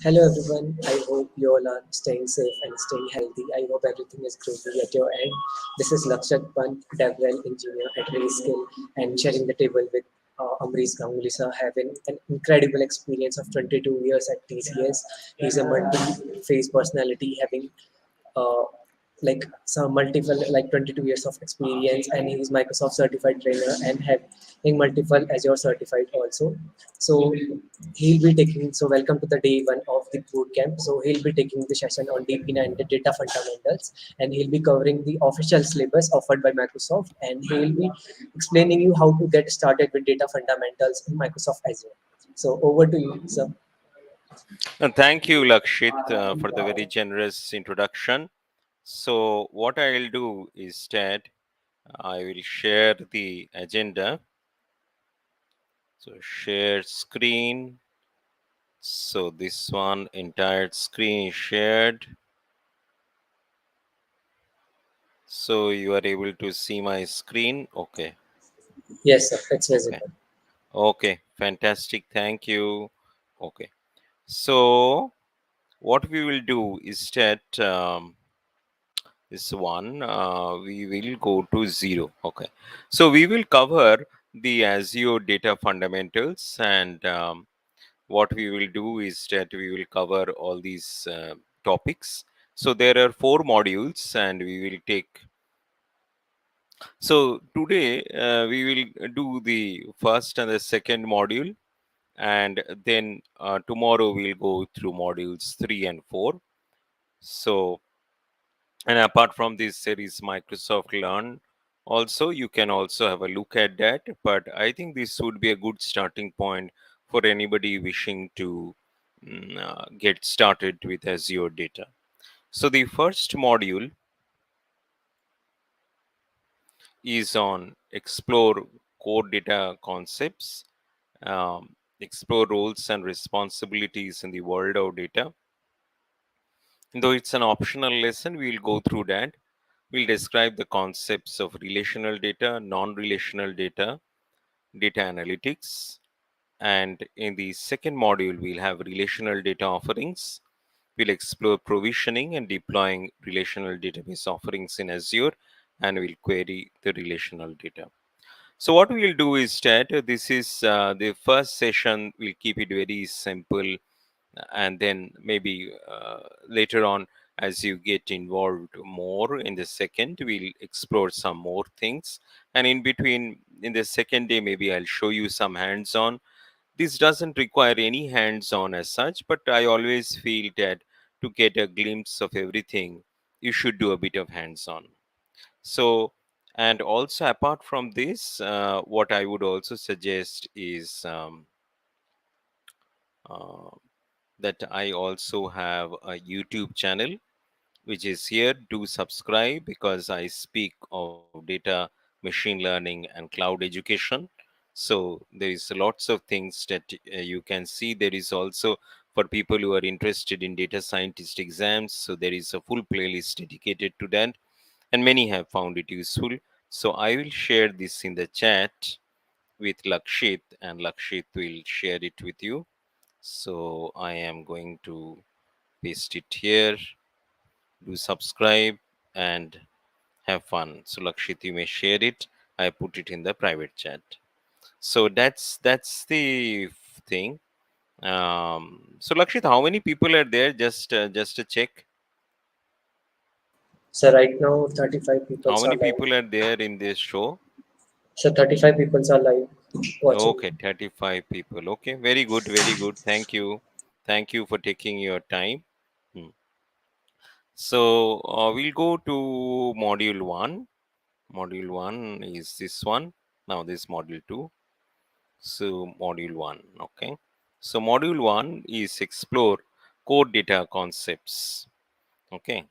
Hello everyone, I hope you all are staying safe and staying healthy. I hope everything is groovy at your end. This is Lakshat Pant, DevRel engineer at Skill, and sharing the table with Amrish Ganguly sir, having an incredible experience of 22 years at TCS. He's a multi-phase personality having uh, like some multiple 22 years of experience, and he's Microsoft certified trainer and having multiple Azure certified also. So he'll be taking, so welcome to the day one of the bootcamp. So he'll be taking the session on DP and the data fundamentals, and he'll be covering the official syllabus offered by Microsoft, and he'll be explaining you how to get started with data fundamentals in Microsoft Azure. So over to you, sir. Thank you, Lakshit, for the very generous introduction. So, what I'll do is that I will share the agenda. So, share screen. So, this one entire screen is shared. So, you are able to see my screen. Okay. Yes, sir, it's Okay. visible. Okay. Fantastic. Thank you. Okay. So, what we will do is that this one we will go to 0. Okay, so we will cover the Azure data fundamentals, and what we will do is that we will cover all these topics. So there are 4 modules, and we will take. So today we will do the first and the second module, and then tomorrow we'll go through modules 3 and 4. So, and apart from this, there is Microsoft Learn also. You can also have a look at that, but I think this would be a good starting point for anybody wishing to get started with Azure Data. So the first module is on explore core data concepts, explore roles and responsibilities in the world of data. Though it's an optional lesson, we'll go through that. We'll describe the concepts of relational data, non-relational data, data analytics, and in the second module, we'll have relational data offerings. We'll explore provisioning and deploying relational database offerings in Azure, and we'll query the relational data. So what we'll do is that this is the first session. We'll keep it very simple, and then maybe later on, as you get involved more in the second, we'll explore some more things, and in between, in the second day, maybe I'll show you some hands-on. This doesn't require any hands-on as such, but I always feel that to get a glimpse of everything, you should do a bit of hands-on. So, and also apart from this, what I would also suggest is uh, that I also have a YouTube channel, which is here. Do subscribe because I speak of data, machine learning, and cloud education. So there is lots of things that you can see. There is also for people who are interested in data scientist exams. So there is a full playlist dedicated to that, and many have found it useful. So I will share this in the chat with Lakshit, and Lakshit will share it with you. So I am going to paste it here. Do subscribe and have fun. So Lakshit, you may share it. I put it in the private chat. So that's the thing. So Lakshit, how many people are there? Just a check. So right now, 35 people How are many live. people are there in this show? So 35 people are live watching. Okay, 35 people. Okay, very good, very good. Thank you for taking your time. Hmm. So we'll go to module one. Module 1 is this one. Now this module 2. So module 1. Okay. So module 1 is explore core data concepts. Okay.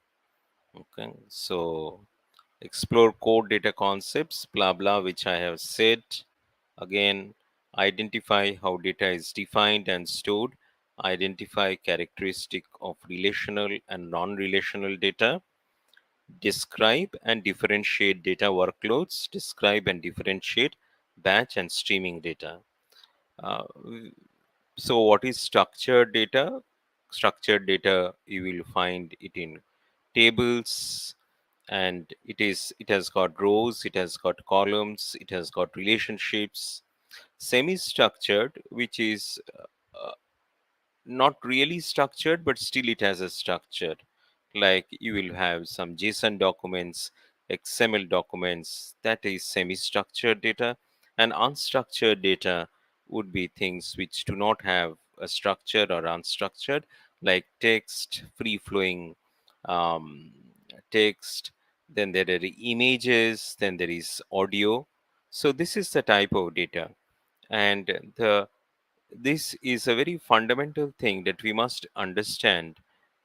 Okay. So explore core data concepts, blah blah, which I have said. Again, identify how data is defined and stored. Identify characteristic of relational and non-relational data. Describe and differentiate data workloads. Describe and differentiate batch and streaming data. Uh, so what is structured data? structured data, you will find it in tables, and it has got rows, it has got columns, it has got relationships. Semi structured, which is not really structured, but still it has a structure. Like you will have some JSON documents, XML documents, that is semi structured data. And unstructured data would be things which do not have a structure or unstructured, like text, free flowing um, text, then there are images, then there is audio. So, this is the type of data. And this is a very fundamental thing that we must understand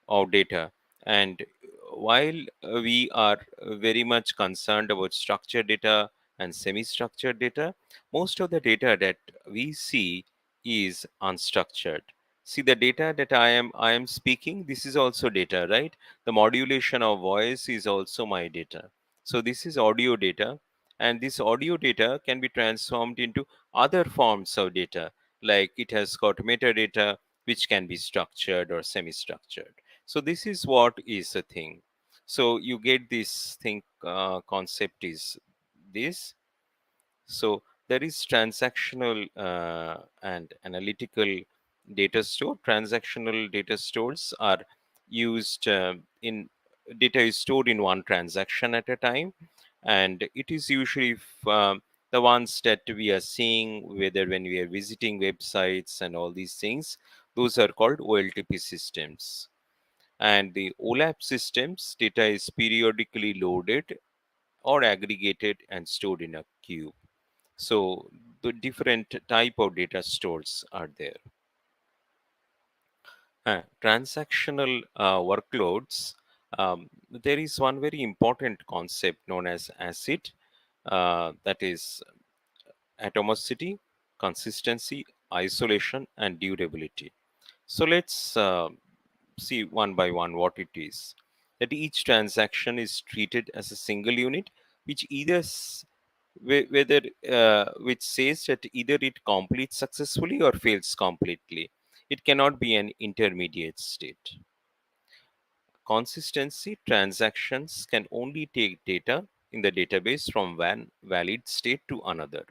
of data. And while we are very much concerned about structured data and semi structured data, most of the data that we see is unstructured. See, the data that I am speaking, this is also data, right? The modulation of voice is also my data. So this is audio data, and this audio data can be transformed into other forms of data, like it has got metadata which can be structured or semi structured. So this is what is the thing. So you get this thing, concept is this. So there is transactional and analytical data store. Transactional data stores are used in data is stored in one transaction at a time, and it is usually the ones that we are seeing, whether when we are visiting websites and all these things, those are called OLTP systems. And the OLAP systems, data is periodically loaded or aggregated and stored in a queue. So the different type of data stores are there. Transactional workloads. There is one very important concept known as ACID, that is atomicity, consistency, isolation, and durability. So let's see one by one what it is. That each transaction is treated as a single unit, which whether which says that either it completes successfully or fails completely. It cannot be an intermediate state. Consistency: transactions can only take data in the database from one valid state to another.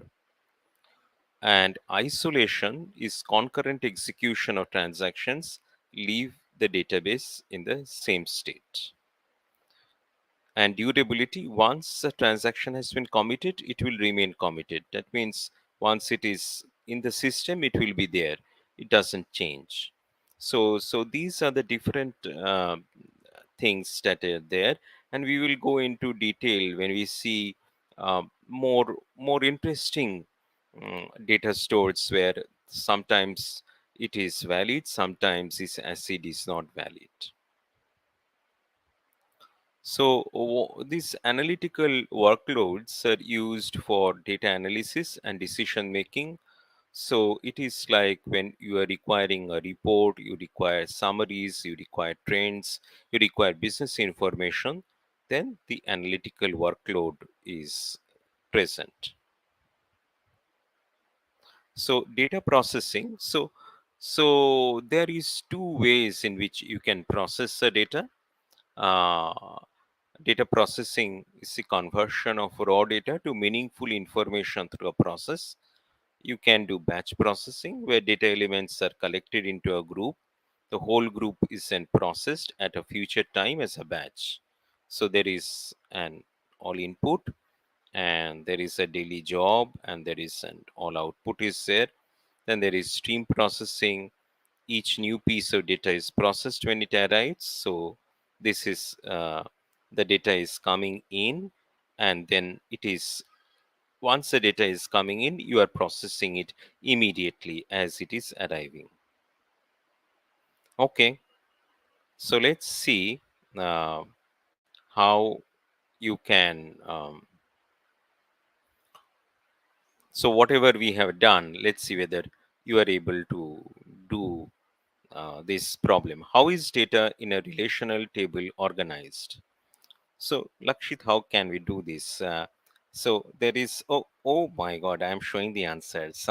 And isolation is concurrent execution of transactions leave the database in the same state. And durability: once a transaction has been committed, it will remain committed. That means once it is in the system, it will be there, it doesn't change. So these are the different things that are there, and we will go into detail when we see more interesting data stores, where sometimes it is valid, sometimes this acid is not valid. So, these analytical workloads are used for data analysis and decision making. So, it is like when you are requiring a report, you require summaries, you require trends, you require business information, then the analytical workload is present. So, data processing. So there is two ways in which you can process the data. Uh, Data processing is the conversion of raw data to meaningful information through a process. You can do batch processing, where data elements are collected into a group. The whole group is then processed at a future time as a batch. So there is an all input, and there is a daily job, and there is an all output is there. Then there is stream processing. Each new piece of data is processed when it arrives. So this is the data is coming in, and then it is, once the data is coming in, you are processing it immediately as it is arriving. Okay, so let's see uh, how you can so whatever we have done, let's see whether you are able to do this problem. How is data in a relational table organized? So, Lakshit, how can we do this? So there is, oh my God, I'm showing the answers.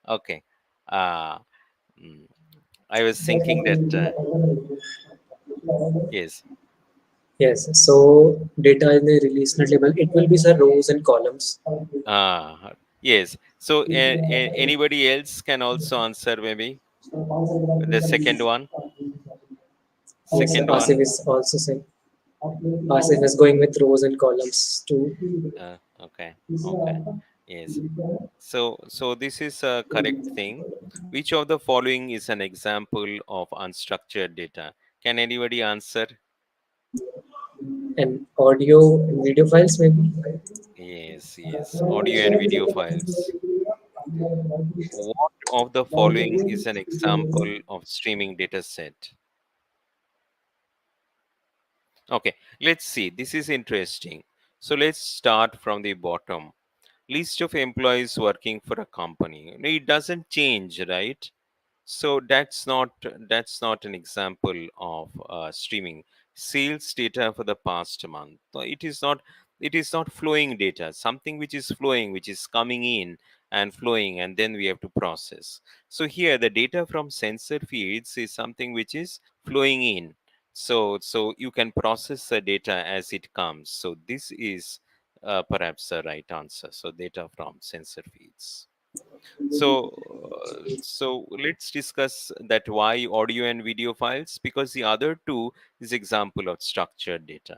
Okay. Uh, mm, I was thinking that yes. Yes, so data in the relational table, it will be the rows and columns. Yes. So anybody else can also answer maybe the second one. Yes, Second Asif one. is also saying. Asif is going with rows and columns too. Okay. Okay. Yes. So this is a correct thing. Which of the following is an example of unstructured data? Can anybody answer? And audio and video files maybe. Yes, yes. Audio and video files. What of the following is an example of streaming data set? Okay, let's see. This is interesting. So let's start from the bottom. List of employees working for a company. It doesn't change, right? So that's not an example of streaming sales data for the past month. So it is not flowing data, something which is flowing, which is coming in and flowing, and then we have to process. So here the data from sensor feeds is something which is flowing in. So you can process the data as it comes. So this is perhaps the right answer. So data from sensor feeds. So let's discuss that why audio and video files, because the other two is example of structured data,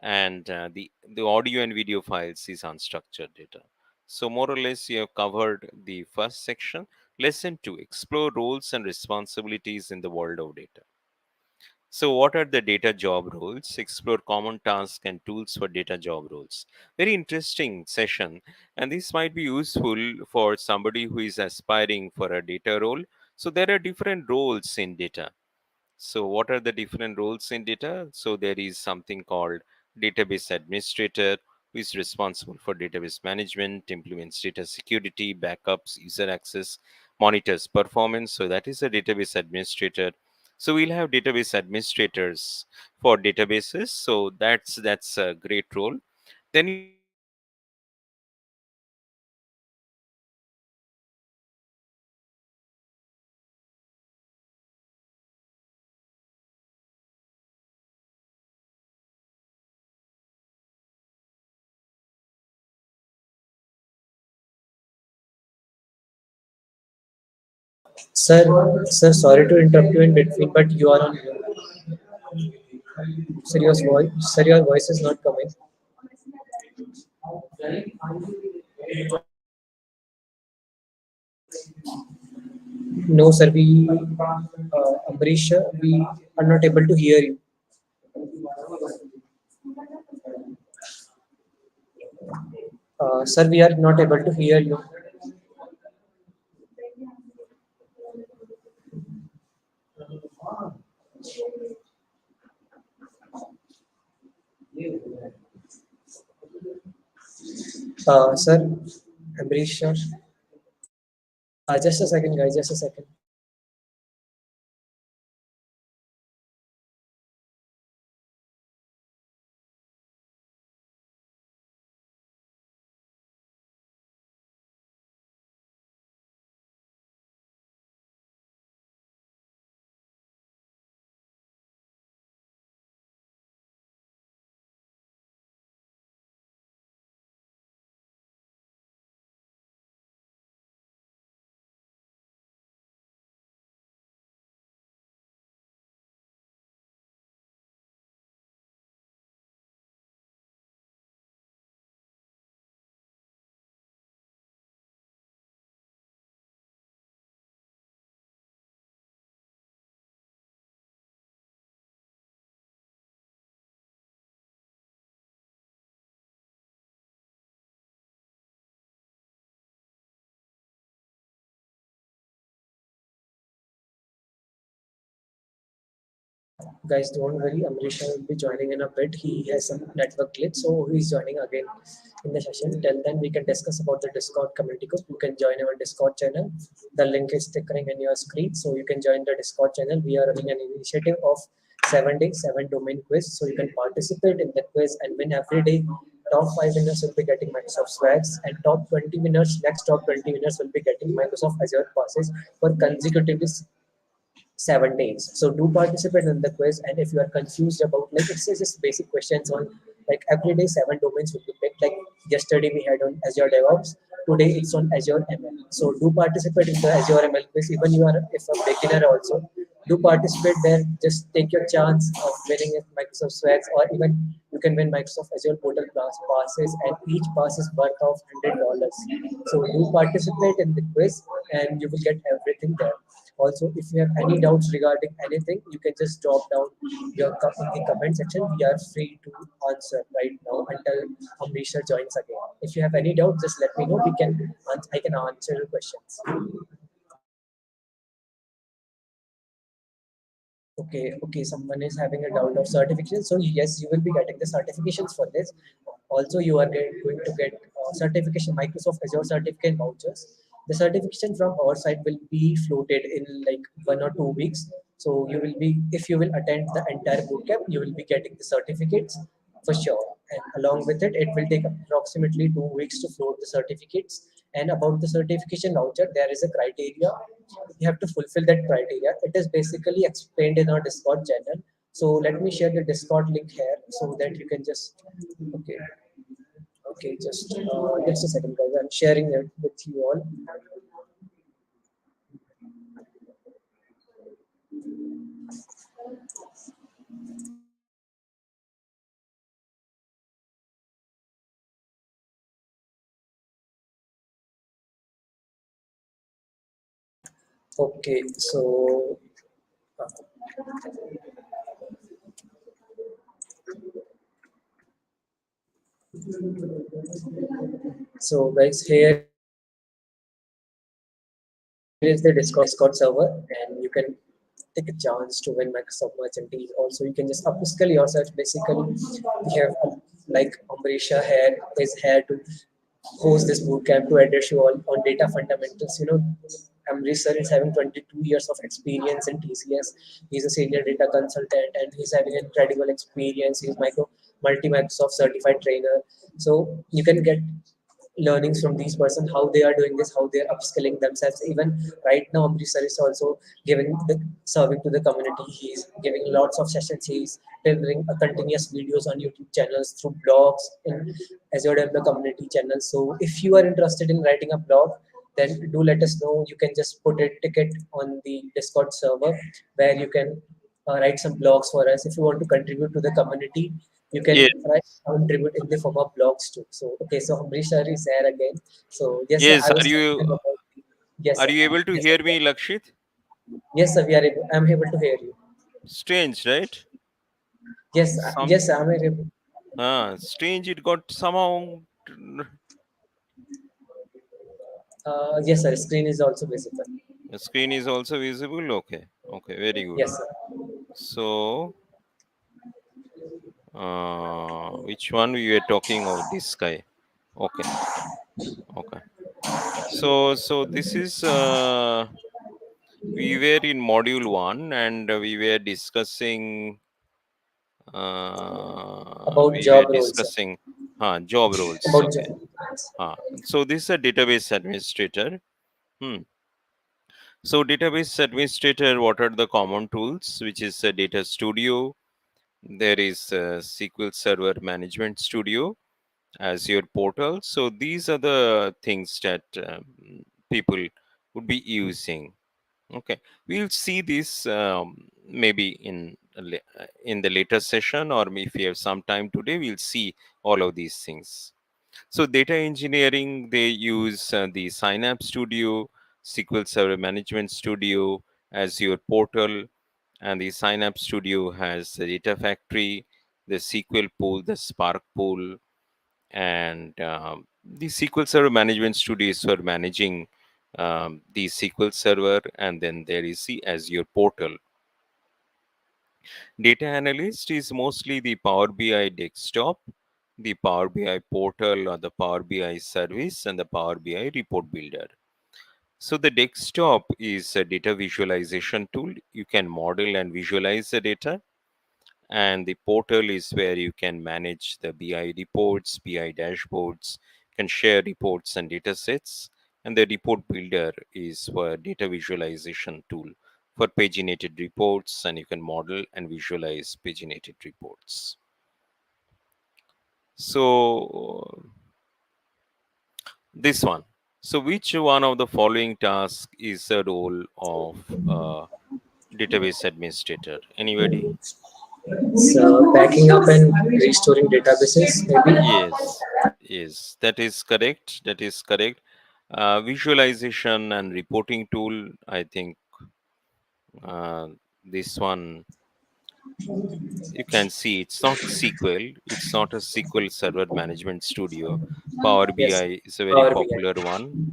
and the audio and video files is unstructured data. So more or less you have covered the first section. Lesson 2: explore roles and responsibilities in the world of data. So, what are the data job roles? Explore common tasks and tools for data job roles. Very interesting session, and this might be useful for somebody who is aspiring for a data role. So, there are different roles in data. So, what are the different roles in data? So, there is something called database administrator, who is responsible for database management, implements data security, backups, user access, monitors performance. So, that is a database administrator. So, we'll have database administrators for databases. So, that's a great role. Then you have database administrators for Sir, sorry to interrupt you in between, but you are on. Sir, your voice is not coming. No, sir, Ambrish, we are not able to hear you. Sir, we are not able to hear you. Sir, Ambrish, sir. Just a second, guys, just a second. Guys, don't worry. Amrish will be joining in a bit. He has some network glitch, so he's joining again in the session. Till then, we can discuss about the Discord community group. You can join our Discord channel. The link is tickering in your screen, so you can join the Discord channel. We are running an initiative of 7 days, 7 domain quiz, so you can participate in the quiz and win every day. Top 5 winners will be getting Microsoft swags, and top 20 winners, next top 20 winners will be getting Microsoft Azure passes for consecutively 7 days. So do participate in the quiz, and if you are confused about, like, it's just basic questions on, like, every day 7 domains will be picked. Like yesterday we had on Azure DevOps, today it's on Azure ML. So do participate in the Azure ML quiz. Even you are if a beginner also, do participate there. Just take your chance of winning a Microsoft Swags, or even you can win Microsoft Azure Portal Class passes, and each pass is worth of $100. So do participate in the quiz, and you will get everything there. Also, if you have any doubts regarding anything, you can just drop down in the comment section. We are free to answer right now until Amrisha joins again. If you have any doubt, just let me know. I can answer your questions. Okay, someone is having a doubt of certification. So yes, you will be getting the certifications for this. Also, you are going to get certification, Microsoft Azure certificate vouchers. The certification from our side will be floated in like 1 or 2 weeks. So you will be, if you will attend the entire bootcamp, you will be getting the certificates for sure. And along with it, it will take approximately 2 weeks to float the certificates. And about the certification voucher, there is a criteria. You have to fulfill that criteria. It is basically explained in our Discord channel. So let me share the Discord link here so that you can just, okay, just a second, guys. I'm sharing it with you all. Okay, uh, guys, here is the Discord server, and you can take a chance to win Microsoft Merchant Deal. Also, you can just upskill yourself. Basically, we have like Amrisha here is here to host this bootcamp to address you all on data fundamentals. Amrish sir is having 22 years of experience in TCS. He's a senior data consultant, and he's having incredible experience. He's multi Microsoft certified trainer. So you can get learnings from these person, how they are doing this, how they are upskilling themselves. Even right now, Amrish sir is also serving to the community. He's giving lots of sessions. He's delivering a continuous videos on YouTube channels, through blogs in Azure Developer Community channel. So if you are interested in writing a blog, then do let us know. You can just put a ticket on the Discord server where you can write some blogs for us. If you want to contribute to the community, you can Yes, contribute in the form of blogs too. So okay, so Amrish sir is there again. So yes, sir, yes. I was telling you about yes, Are sir. you able to Yes, sir. hear me, Lakshit? Yes, sir. We are able. I'm able to hear you. Strange, right? Yes, Some yes, sir, I'm able. strange. It got somehow. Yes, sir. Screen is also visible. The screen is also visible. Okay, okay, very good. Yes, sir. So, which one we were talking of? This guy. Okay, okay. So this is we were in module one, and we were discussing About job roles, sir. job roles. About job Okay. roles. So this is a database administrator. Hmm. So database administrator, what are the common tools? Which is a data studio. There is a SQL Server Management Studio, Azure portal. So these are the things that people would be using. Okay, we'll see this maybe in the later session, or if we have some time today, we'll see all of these things. So data engineering, they use the Synapse Studio, SQL Server Management Studio, Azure portal, and the Synapse Studio has the Data Factory, the SQL pool, the Spark pool, and the SQL Server Management Studio is for managing the SQL Server, and then there is the Azure portal. Data analyst is mostly the Power BI desktop, the Power BI portal, or the Power BI service, and the Power BI report builder. So the desktop is a data visualization tool. You can model and visualize the data, and the portal is where you can manage the BI reports, BI dashboards, can share reports and data sets. And the report builder is for data visualization tool for paginated reports, and you can model and visualize paginated reports. So this one. So which one of the following tasks is the role of database administrator? Anybody? So backing up and restoring databases, maybe. Yes, yes, that is correct. That is correct. Visualization and reporting tool. I think uh, this one you can see it's not SQL. It's not a SQL Server Management Studio. Power Yes, BI is a very Power popular BI. one.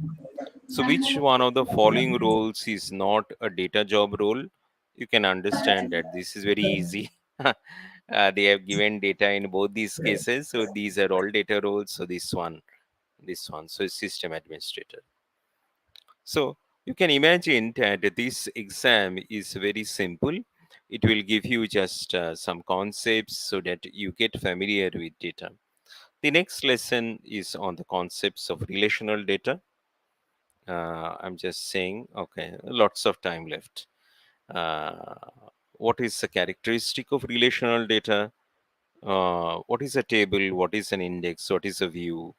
So, which one of the following roles is not a data job role? You can understand that this is very easy. They have given data in both these cases, so these are all data roles. So this one, so system administrator. So you can imagine that this exam is very simple. It will give you just some concepts so that you get familiar with data. The next lesson is on the concepts of relational data. I'm just saying, okay, lots of time left. Uh, what is the characteristic of relational data? What is a table? What is an index? What is a view?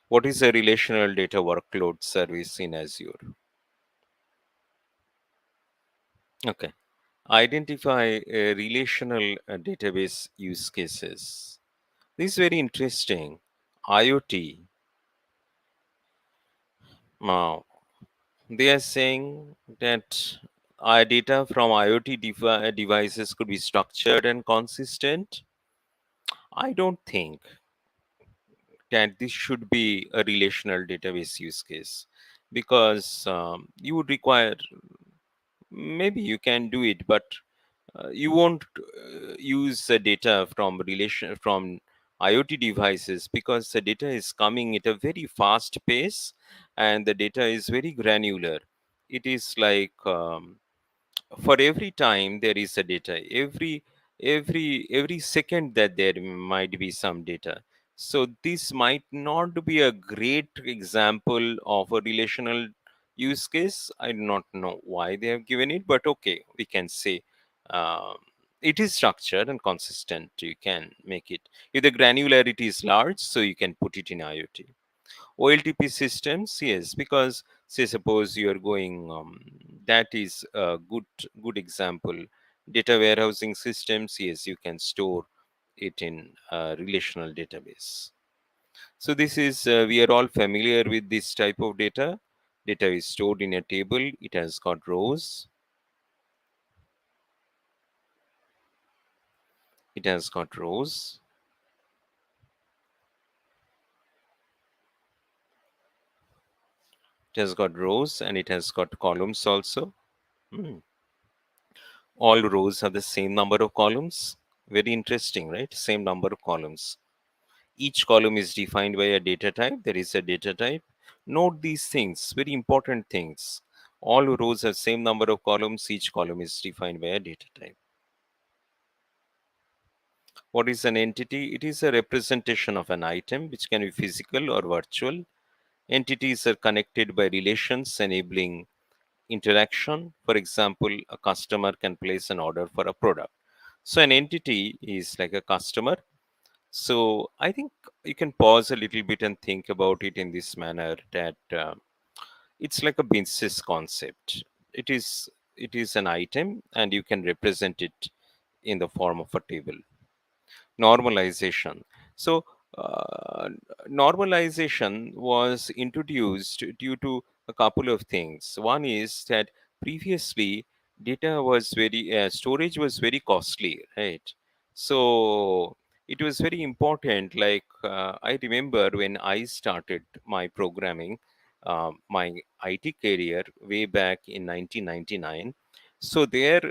What is a relational data workload service in Azure? Okay. Identify relational database use cases. This is very interesting. IoT. Now, they are saying that our data from IoT devices could be structured and consistent. I don't think that this should be a relational database use case because you would require, maybe you can do it, but you won't use the data from IoT devices because the data is coming at a very fast pace and the data is very granular. It is like for every time there is a data, every second that there might be some data. So this might not be a great example of a relational use case. I do not know why they have given it, but okay, we can say um, it is structured and consistent. You can make it if the granularity is large, so you can put it in IoT. OLTP systems, yes, because say suppose you are going, that is a good example. Data warehousing systems, yes, you can store it in a relational database. So this is we are all familiar with this type of data. Data is stored in a table. It has got rows. It has got rows. It has got rows and it has got columns also. Hmm. All rows have the same number of columns. Very interesting, right? Same number of columns. Each column is defined by a data type. There is a data type. Note these things, very important things. All rows have same number of columns. Each column is defined by a data type. What is an entity? It is a representation of an item which can be physical or virtual. Entities are connected by relations enabling interaction. For example, a customer can place an order for a product. So an entity is like a customer. So I think you can pause a little bit and think about it in this manner that it's like a business concept. It is an item and you can represent it in the form of a table. Normalization. So, uh, normalization was introduced due to a couple of things. One is that previously data was storage was very costly, right? So it was very important. Like I remember when I started my programming, my IT career way back in 1999. So there,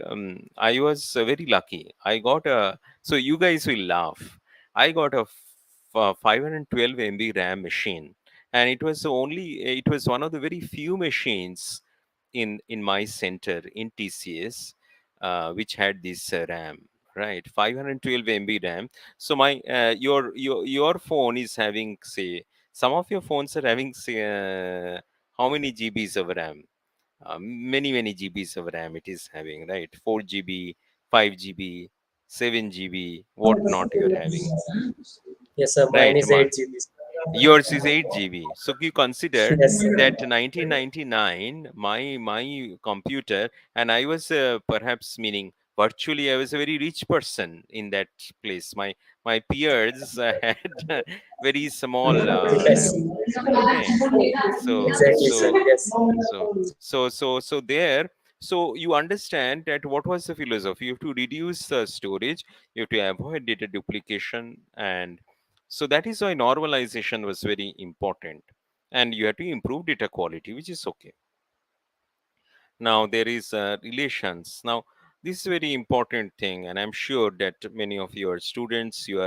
I was very lucky. I got a so you guys will laugh. I got a 512 MB RAM machine, and it was one of the very few machines in my center in TCS, which had this RAM. Right, 512 MB RAM. So my your phone is having, say, some of your phones are having, say, how many GBs of RAM? many GBs of RAM it is having, right? 4 GB, 5 GB, 7 GB, what not you're having, Yes, sir. Mine right? is 8 GB. Yours is 8 GB. So you consider Yes, sir. that 1999, my computer, and I was perhaps meaning virtually I was a very rich person in that place. My peers had very small Yes. RAM. Okay, so Exactly, sir. so Yes. so there. So you understand that what was the philosophy? You have to reduce the storage, you have to avoid data duplication, and so that is why normalization was very important. And you have to improve data quality, which is okay. Now there is relations. Now this is a very important thing, and I'm sure that many of your students, you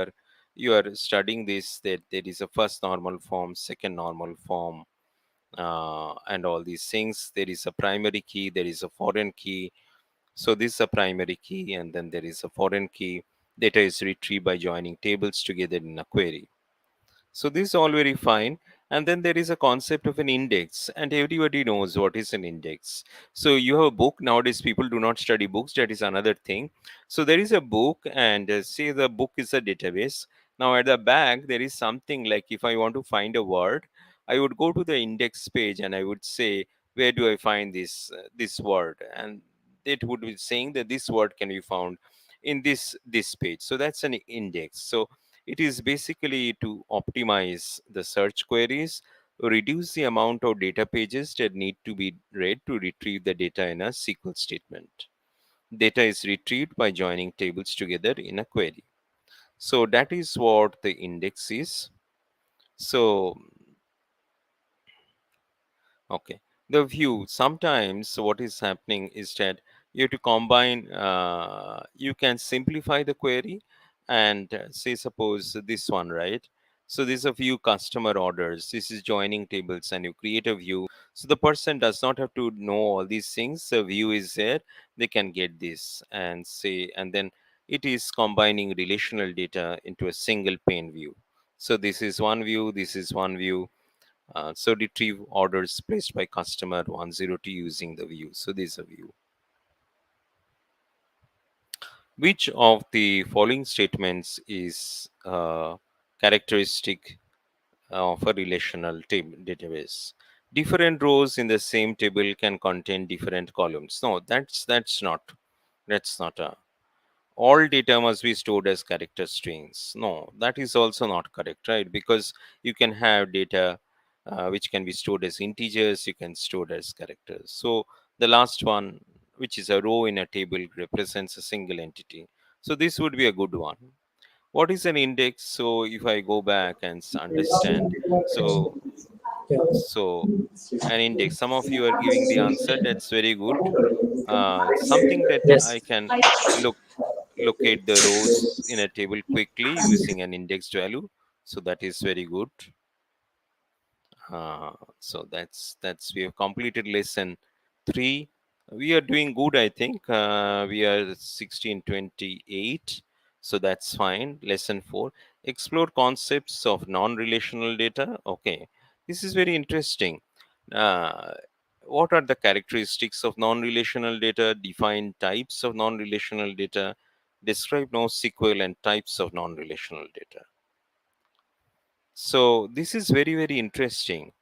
are studying this, that there is a first normal form, second normal form, and all these things. There is a primary key, there is a foreign key. So this is a primary key, and then there is a foreign key. Data is retrieved by joining tables together in a query. So this is all very fine. And then there is a concept of an index, and everybody knows what is an index. So you have a book. Nowadays, people do not study books. That is another thing. So there is a book, and say the book is a database. Now at the back, there is something like if I want to find a word, I would go to the index page and I would say, where do I find this word? And it would be saying that this word can be found in this page. So that's an index. So it is basically to optimize the search queries, reduce the amount of data pages that need to be read to retrieve the data in a SQL statement. Data is retrieved by joining tables together in a query. So that is what the index is. So okay. The view, sometimes what is happening is that you have to combine, you can simplify the query and say, suppose this one, right? So this is a view customer orders. This is joining tables and you create a view. So the person does not have to know all these things. The view is there. They can get this and say, and then it is combining relational data into a single pane view. So this is one view, this is one view, so retrieve orders placed by customer 102 using the view. So this is a view. Which of the following statements is characteristic of a relational database? Different rows in the same table can contain different columns. No, that's not a all data must be stored as character strings. No, that is also not correct, right? Because you can have data which can be stored as integers, you can store as characters. So the last one, which is a row in a table, represents a single entity. So this would be a good one. What is an index? So if I go back and understand, so Yeah. so an index. Some of you are giving the answer. That's very good. Something that I Yes. can look locate the rows in a table quickly using an indexed value. So that is very good. So that's we have completed lesson 3. We are doing good, I think. We are 1628, so that's fine. Lesson 4, explore concepts of non-relational data. Okay, this is very interesting. uh, what are the characteristics of non-relational data? Define types of non-relational data. Describe NoSQL and types of non-relational data. So this is very, very interesting.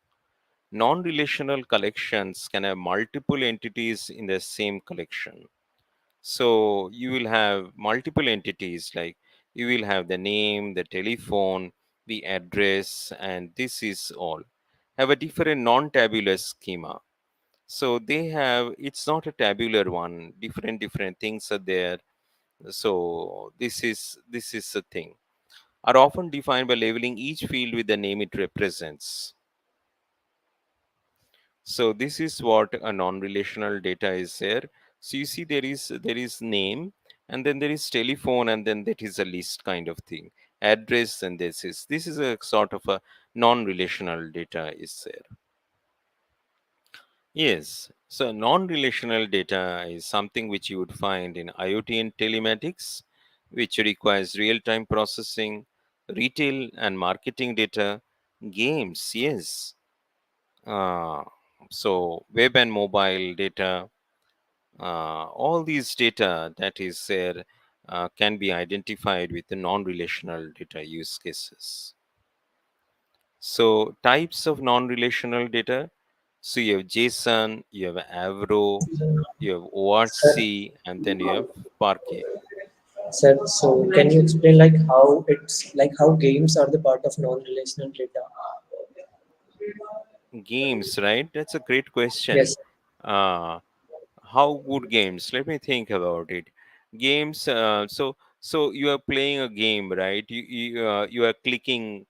Non-relational collections can have multiple entities in the same collection. So you will have multiple entities, like you will have the name, the telephone, the address, and this is all have a different non-tabular schema. So they have, it's not a tabular one, different things are there. So this is a thing, are often defined by labeling each field with the name it represents. So this is what a non-relational data is there. So you see there is name, and then there is telephone, and then that is a list kind of thing. Address, and this is a sort of a non-relational data is there. Yes. So non-relational data is something which you would find in IoT and telematics, which requires real-time processing, retail and marketing data, games. Yes. So web and mobile data, all these data that is there can be identified with the non-relational data use cases. So types of non-relational data. So you have JSON, you have Avro, you have Sir, ORC, and then you have Parquet. so can you explain like how it's like how games are the part of non-relational data? Games, right? That's a great question. Yes. Uh, how good games? Let me think about it. Games. So you are playing a game, right? You are clicking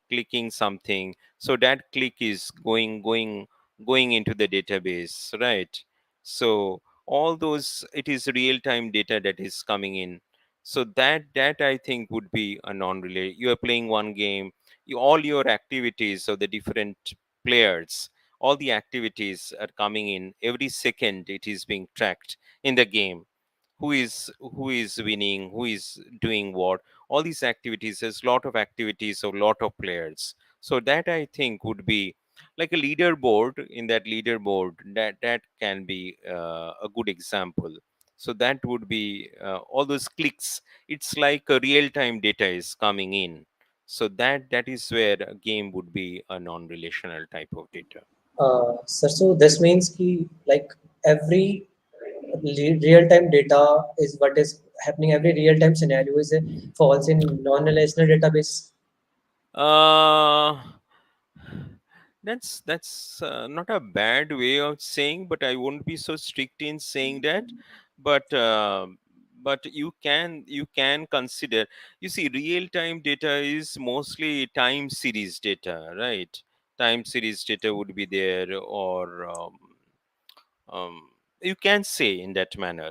something. So that click is going into the database, right? So all those, it is real time data that is coming in. So that I think would be a non-related. You are playing one game. All your activities of the different players, all the activities are coming in every second. It is being tracked in the game. Who is winning, who is doing what, all these activities. There's a lot of activities of lot of players. So that I think would be like a leaderboard. In that leaderboard, that can be a good example. So that would be all those clicks. It's like a real time data is coming in. So that is where a game would be a non-relational type of data. Sir, so this means ki like every real-time data is what is happening. Every real-time scenario is a falls in non-relational database. Uh, that's not a bad way of saying, but I won't be so strict in saying that. But you can consider. You see, real-time data is mostly time series data, right? Time series data would be there, or um, you can say in that manner.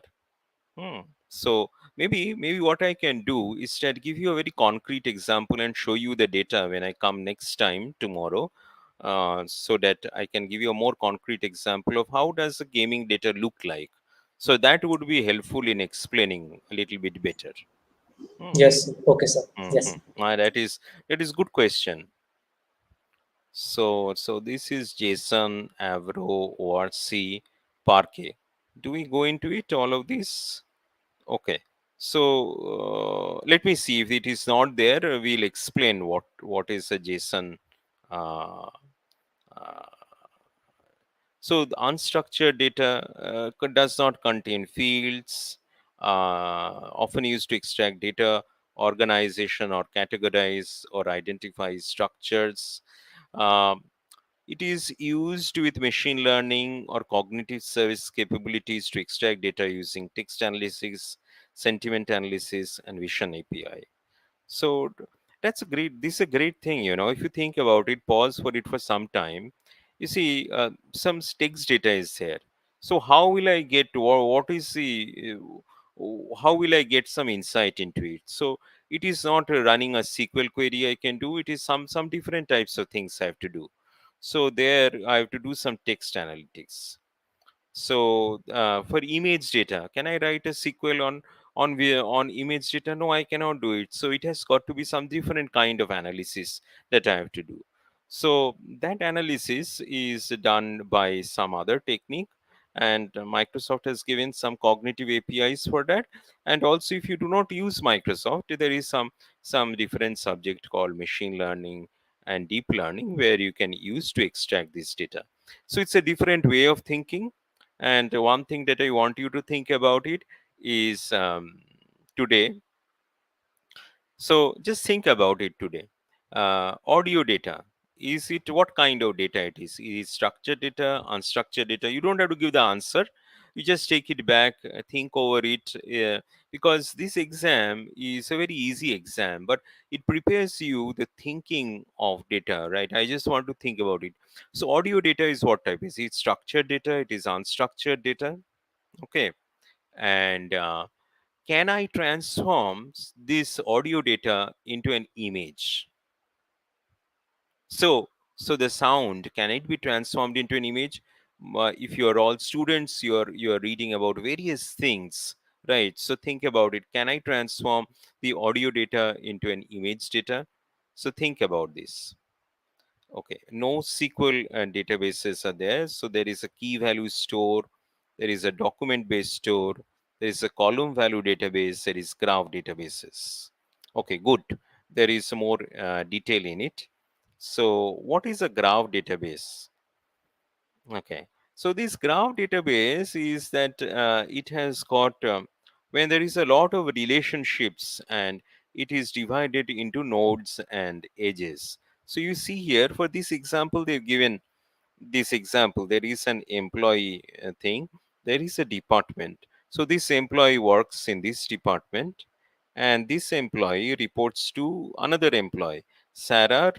Hmm. So maybe what I can do is that give you a very concrete example and show you the data when I come next time tomorrow, so that I can give you a more concrete example of how does the gaming data look like. So that would be helpful in explaining a little bit better. Hmm. Yes. Okay, sir. Mhm. Yes. That is good question. So this is JSON, Avro, ORC, Parquet. Do we go into it all of these? Okay. So let me see if it is not there. We'll explain what is a JSON. Uh, uh, so the unstructured data does not contain fields, often used to extract data, organization or categorize or identify structures. Um, it is used with machine learning or cognitive service capabilities to extract data using text analysis, sentiment analysis, and vision API. So that's a great. This is a great thing, If you think about it, pause for it for some time. You see, some text data is there. So how will I get? What is the? How will I get some insight into it? So it is not running a SQL query I can do. It is some different types of things I have to do. So there I have to do some text analytics. So for image data, can I write a SQL on image data? No, I cannot do it. So it has got to be some different kind of analysis that I have to do. So that analysis is done by some other technique, and Microsoft has given some cognitive APIs for that. And also, if you do not use Microsoft, there is some different subject called machine learning and deep learning where you can use to extract this data. So it's a different way of thinking. And one thing that I want you to think about it is today. So just think about it today. Audio data. Is it what kind of data it is? Is it structured data, unstructured data? You don't have to give the answer. You just take it back, think over it, because this exam is a very easy exam, but it prepares you the thinking of data, right? I just want to think about it. So audio data is what type? Is it structured data? It is unstructured data? Okay. And can I transform this audio data into an image? So the sound, can it be transformed into an image? If you are all students, you are reading about various things, right? So think about it. Can I transform the audio data into an image data? So think about this. Okay, no SQL databases are there. So there is a key value store, there is a document based store, there is a column value database, there is graph databases. Okay, good. There is more detail in it. So, what is a graph database? Okay, so this graph database is that it has got when there is a lot of relationships and it is divided into nodes and edges. So you see here for this example, they've given this example. There is an employee thing, there is a department. So this employee works in this department, and this employee reports to another employee. Sarah,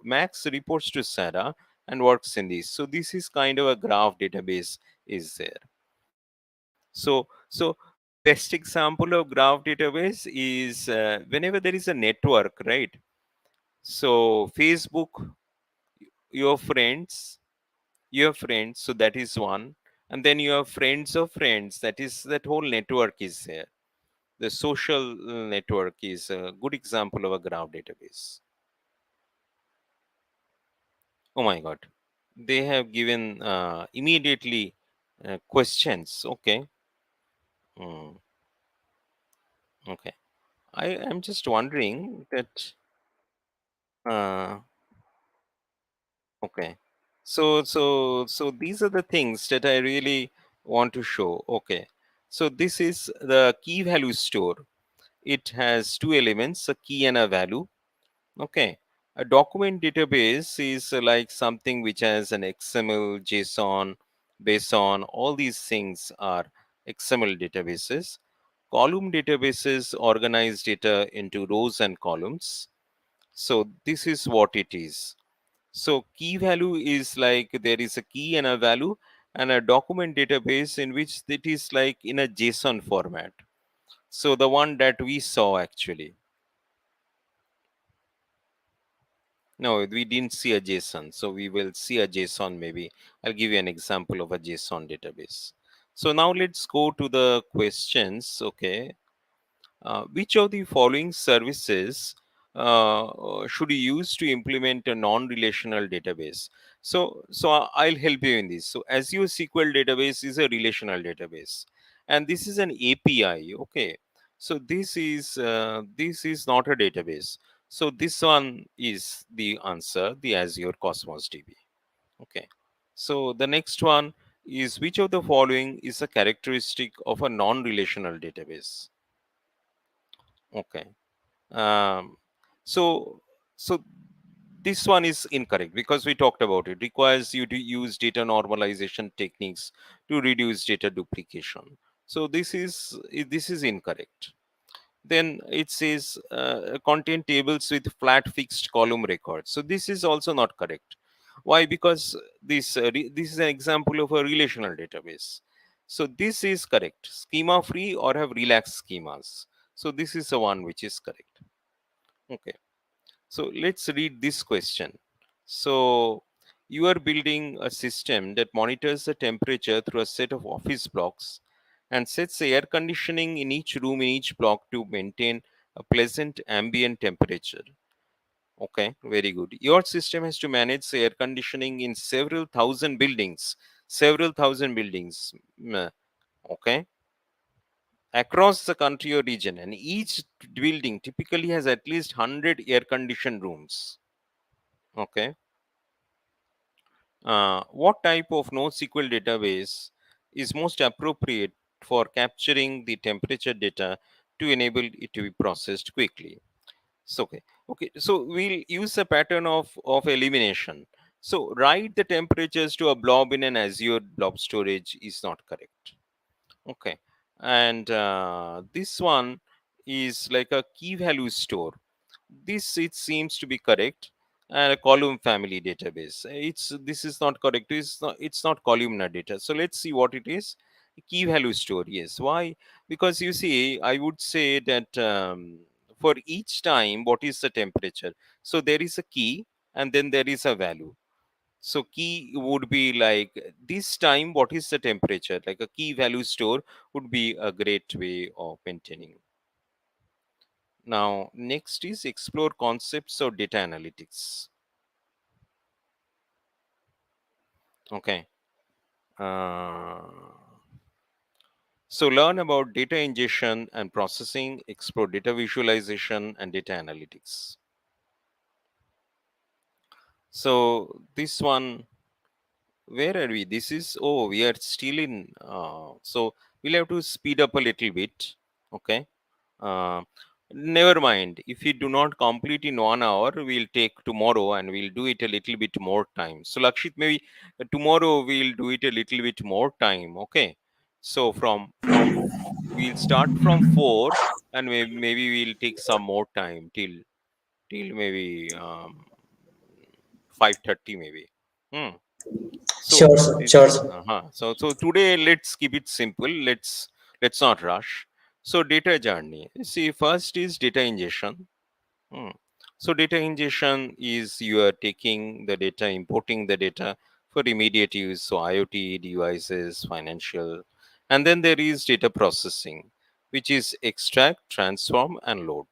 Max reports to Sarah and works in this. So this is kind of a graph database is there. So the best example of graph database is whenever there is a network, right? So Facebook, your friends, so that is one, and then you have friends of friends. That is, that whole network is there. The social network is a good example of a graph database. Oh my god, they have given immediately questions. Okay. Hmm. Okay, I am just wondering that uh, okay, so these are the things that I really want to show. Okay, so this is the key value store. It has two elements, a key and a value. Okay, a document database is like something which has an XML, JSON, BSON. All these things are XML databases. Column databases organize data into rows and columns. So this is what it is. So key value is like there is a key and a value, and a document database in which it is like in a JSON format. So the one that we saw actually. No, we didn't see a JSON. So we will see a JSON maybe. I'll give you an example of a JSON database. So now let's go to the questions. Okay. Which of the following services should you use to implement a non-relational database? So I'll help you in this. So Azure SQL database is a relational database, and this is an API. Okay, so this is not a database. So this one is the answer, the Azure Cosmos DB. Okay. So the next one is which of the following is a characteristic of a non-relational database? Okay. Um, so, so this one is incorrect because we talked about it. Requires you to use data normalization techniques to reduce data duplication. So this is incorrect. Then it says contain tables with flat fixed column records. So this is also not correct. Why? Because this is an example of a relational database. So this is correct. Schema free or have relaxed schemas. So this is the one which is correct. Okay. So let's read this question. So you are building a system that monitors the temperature through a set of office blocks and sets the air conditioning in each room in each block to maintain a pleasant ambient temperature. Okay, very good. Your system has to manage the air conditioning in several thousand buildings. Several thousand buildings. Okay, across the country or region, and each building typically has at least 100 air conditioned rooms. Okay. What type of NoSQL database is most appropriate for capturing the temperature data to enable it to be processed quickly? So, okay. So we'll use a pattern of elimination. So write the temperatures to a blob in an Azure blob storage is not correct. Okay, and this one is like a key value store. This it seems to be correct, and a column family database. This is not correct. It's not columnar data. So let's see what it is. Key value store. Yes. Why? Because you see, I would say that for each time, what is the temperature? So there is a key, and then there is a value. So key would be like this time, what is the temperature? Like a key value store would be a great way of maintaining. Now, next is explore concepts of data analytics. Okay. Uh, so learn about data ingestion and processing, explore data visualization and data analytics. So this one, where are we? This is, oh, we are still in. So we'll have to speed up a little bit. Okay. Uh, Never mind. If we do not complete in 1 hour, we'll take tomorrow and we'll do it a little bit more time. So Lakshit, maybe tomorrow we'll do it a little bit more time. Okay. So from we'll start from 4 and maybe we'll take some more time till maybe 5:30 maybe. Hmm. So Sure, sir. this Sure, sir. so today let's keep it simple. Let's not rush. So data journey. See, first is data ingestion. Hmm. So data ingestion is you are taking the data, importing the data for immediate use. So IoT devices, financial, and then there is data processing, which is extract, transform, and load.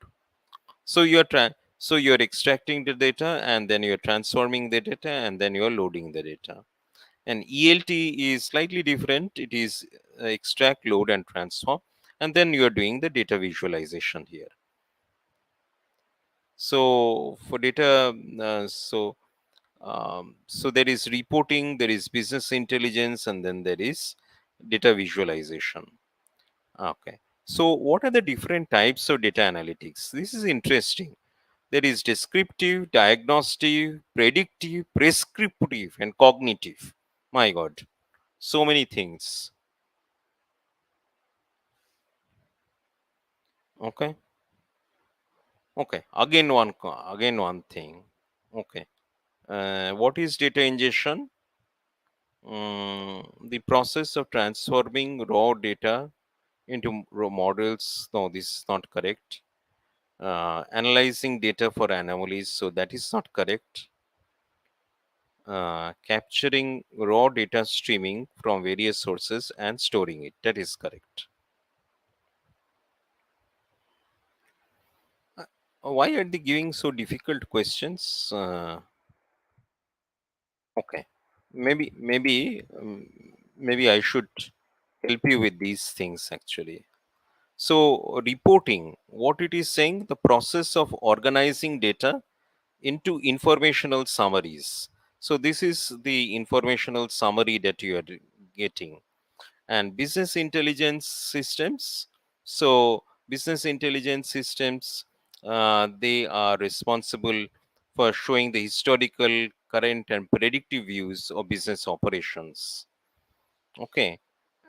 So you're extracting the data, and then you're transforming the data, and then you're loading the data. And ELT is slightly different. It is extract, load, and transform. And then you are doing the data visualization here. So for data, so there is reporting, there is business intelligence, and then there is data visualization. Okay. So what are the different types of data analytics? This is interesting. There is descriptive, diagnostic, predictive, prescriptive, and cognitive. My God, so many things. Okay. Okay. Again one thing. Okay. What is data ingestion? The process of transforming raw data into raw models. No, this is not correct. Analyzing data for anomalies. So that is not correct. Capturing raw data streaming from various sources and storing it. That is correct. Why are they giving so difficult questions? Okay, maybe I should help you with these things actually. So reporting, what it is saying, the process of organizing data into informational summaries. So this is the informational summary that you are getting. And business intelligence systems. So business intelligence systems, they are responsible for showing the historical, current, and predictive views of business operations. Okay.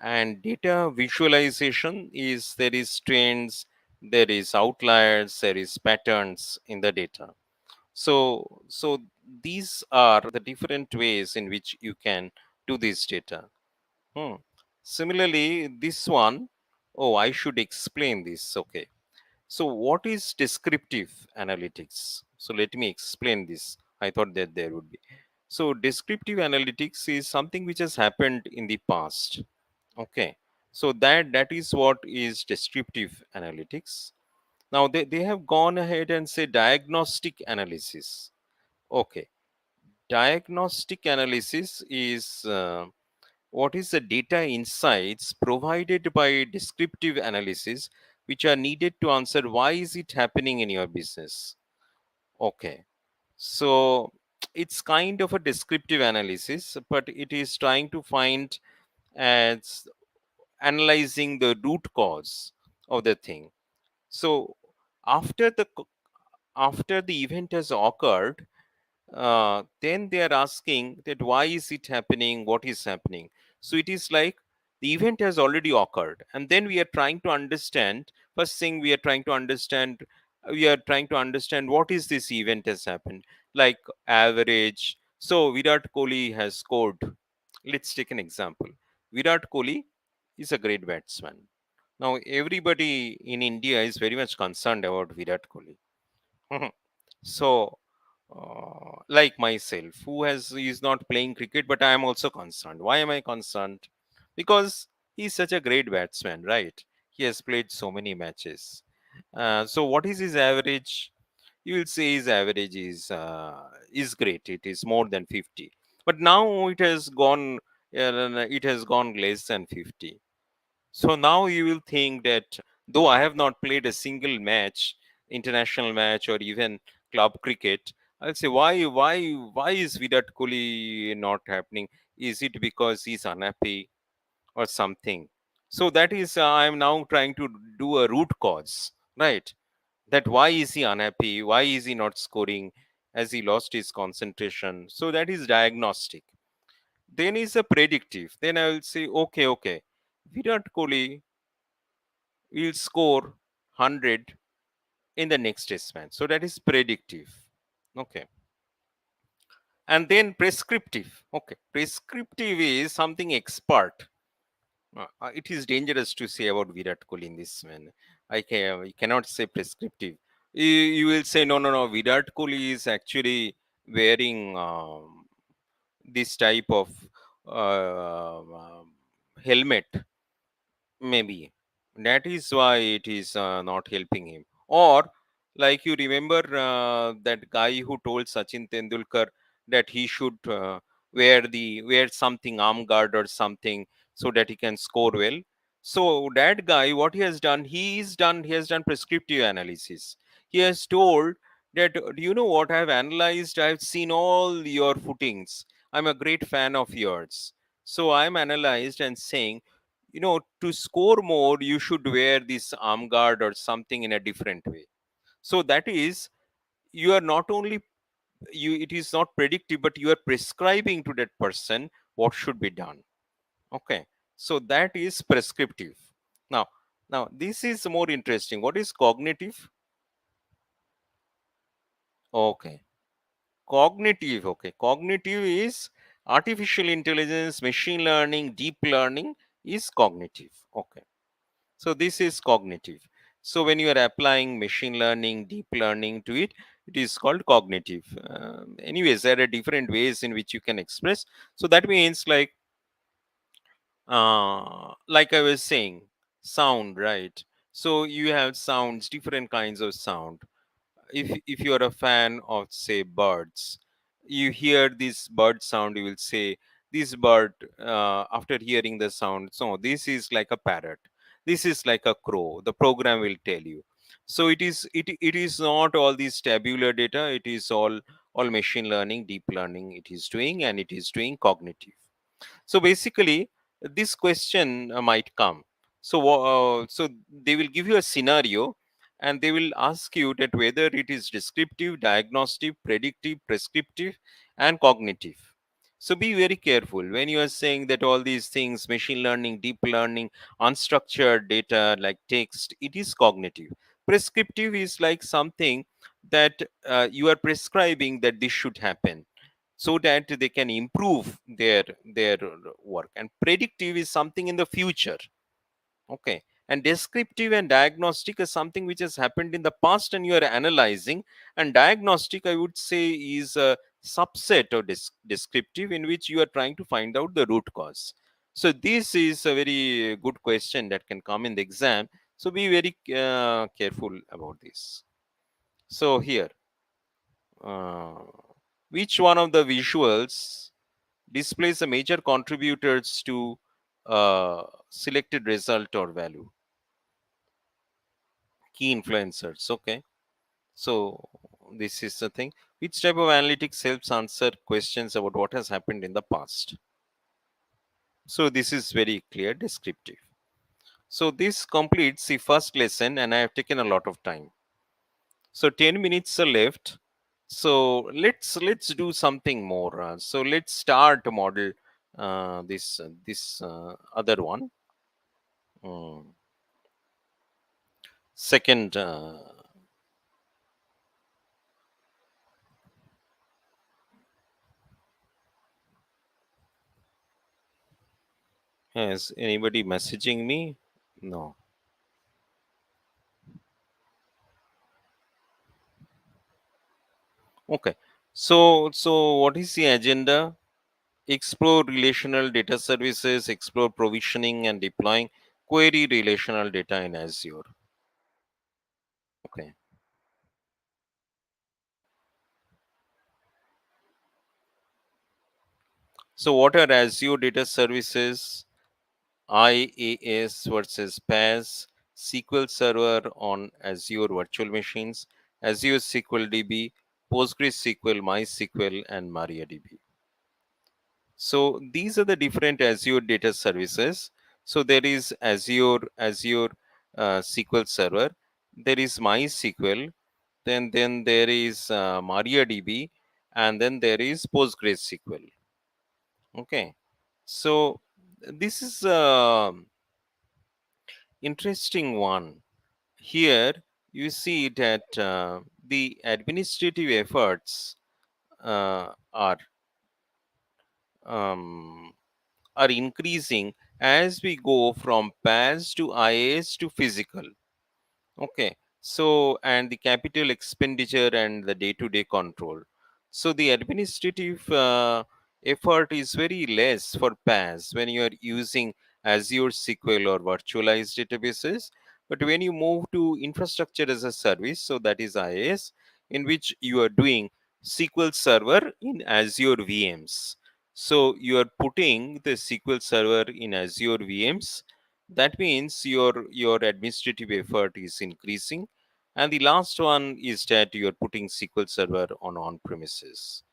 And data visualization is there is trends, there is outliers, there is patterns in the data. So these are the different ways in which you can do this data. Hmm. Similarly, this one, oh, I should explain this. Okay. So, what is descriptive analytics? So, let me explain this. I thought that there would be. So, descriptive analytics is something which has happened in the past. Okay. So, that is what is descriptive analytics. Now, they have gone ahead and say diagnostic analysis. Okay. Diagnostic analysis is what is the data insights provided by descriptive analysis which are needed to answer why is it happening in your business. Okay, so it's kind of a descriptive analysis, but it is trying to find as analyzing the root cause of the thing. So after after the event has occurred, then they are asking that why is it happening, what is happening. So it is like the event has already occurred, and then we are trying to understand. First thing we are trying to understand what is this event has happened, like average. So Virat Kohli has scored. Let's take an example. Virat Kohli is a great batsman. Now everybody in India is very much concerned about Virat Kohli. So, like myself, who has is not playing cricket, but I am also concerned. Why am I concerned? Because he's such a great batsman, right? He has played so many matches. So, what is his average? You will say his average is great. It is more than 50. but now it has gone less than 50. So now you will think that though I have not played a single match, international match or even club cricket, I'll say why is Virat Kohli not happening? Is it because he's unhappy or something? So that is I'm now trying to do a root cause, right? That why is he unhappy? Why is he not scoring? Has he lost his concentration? So that is diagnostic. Then is a predictive. Then I will say, okay, Virat Kohli will score 100 in the next test match. So that is predictive. Okay. And then prescriptive. Okay. Prescriptive is something expert. It is dangerous to say about Virat Kohli in this man. You cannot say prescriptive. You will say, no. Virat Kohli is actually wearing this type of helmet. Maybe that is why it is not helping him. Or, like you remember that guy who told Sachin Tendulkar that he should wear something arm guard or something so that he can score well. So that guy, what he has done, he has done prescriptive analysis. He has told that do you know what I have analyzed? I have seen all your footings. I'm a great fan of yours. So I'm analyzed and saying, to score more you should wear this arm guard or something in a different way. So that is, you are not only you it is not predictive, but you are prescribing to that person what should be done. Okay, so that is prescriptive. Now now this is more interesting. What is cognitive? Okay, cognitive. Okay, cognitive is artificial intelligence, machine learning, deep learning is cognitive. Okay. So this is cognitive. So when you are applying machine learning, deep learning to it, it is called cognitive. Anyways, there are different ways in which you can express. So that means like I was saying, sound, right? So you have sounds, different kinds of sound. If you are a fan of, say, birds, you hear this bird sound, you will say this bird, after hearing the sound, so this is like a parrot, this is like a crow, the program will tell you. So it is not all these tabular data, it is all machine learning, deep learning it is doing, and it is doing cognitive. So basically, this question might come. So they will give you a scenario, and they will ask you that whether it is descriptive, diagnostic, predictive, prescriptive, and cognitive. So be very careful when you are saying that all these things, machine learning, deep learning, unstructured data like text, it is cognitive. Prescriptive is like something that you are prescribing that this should happen so that they can improve their work. And predictive is something in the future. Okay, and descriptive and diagnostic is something which has happened in the past and you are analyzing. And diagnostic, I would say, is a subset of descriptive, in which you are trying to find out the root cause. So this is a very good question that can come in the exam, so be very careful about this. So here, uh, which one of the visuals displays the major contributors to selected result or value? Key influencers. Okay, so this is the thing. Which type of analytics helps answer questions about what has happened in the past? So this is very clear, descriptive. So this completes the first lesson, and I have taken a lot of time. So 10 minutes are left. So let's do something more. So let's start to model this other one. Mm. Second, is anybody messaging me? No. Okay. So what is the agenda? Explore relational data services, explore provisioning and deploying query relational data in Azure. Okay. So, what are Azure Data Services? IaaS versus PaaS, SQL Server on Azure virtual machines, Azure SQL DB, PostgreSQL, MySQL, and MariaDB. So these are the different Azure data services. So there is Azure SQL Server, there is MySQL, then there is MariaDB, and then there is PostgreSQL. Okay, so this is interesting one. Here you see that the administrative efforts are um, are increasing as we go from PaaS to IaaS to physical. Okay. So, and the capital expenditure and the day to day control. So, the administrative effort is very less for PaaS when you are using Azure SQL or virtualized databases. But when you move to infrastructure as a service, so that is IaaS, in which you are doing SQL Server in Azure VMs. So, you are putting the SQL Server in Azure VMs. That means your administrative effort is increasing. And the last one is that you're putting SQL Server on premises.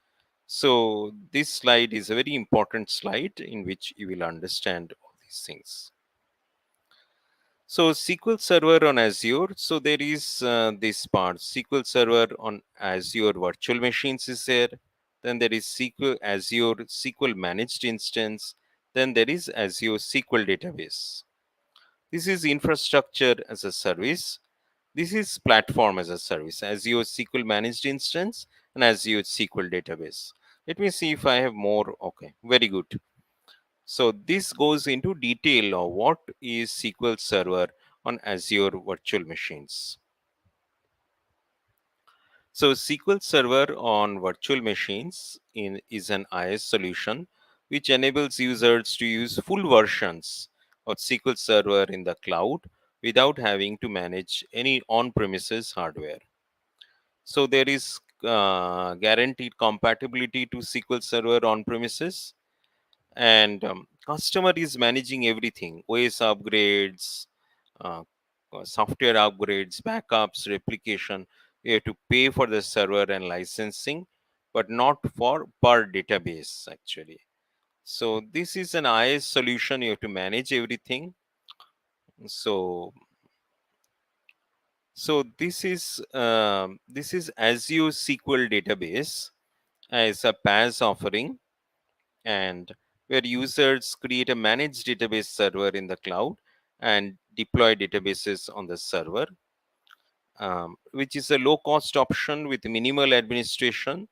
So this slide is a very important slide in which you will understand all these things. So SQL Server on Azure. So there is this part, SQL Server on Azure virtual machines is there. Then there is Azure SQL managed instance. Then there is Azure SQL database. This is infrastructure as a service. This is platform as a service, Azure SQL managed instance and Azure SQL database. Let me see if I have more. Okay, very good. So this goes into detail of what is SQL Server on Azure virtual machines. So SQL Server on virtual machines is an IaaS solution which enables users to use full versions of SQL Server in the cloud without having to manage any on-premises hardware. So there is guaranteed compatibility to SQL Server on-premises, and customer is managing everything: OS upgrades, uh, software upgrades, backups, replication. You have to pay for the server and licensing, but not for per database actually. So this is an IaaS solution. You have to manage everything. So this is Azure SQL database as a PaaS offering, and where users create a managed database server in the cloud and deploy databases on the server, which is a low cost option with minimal administration,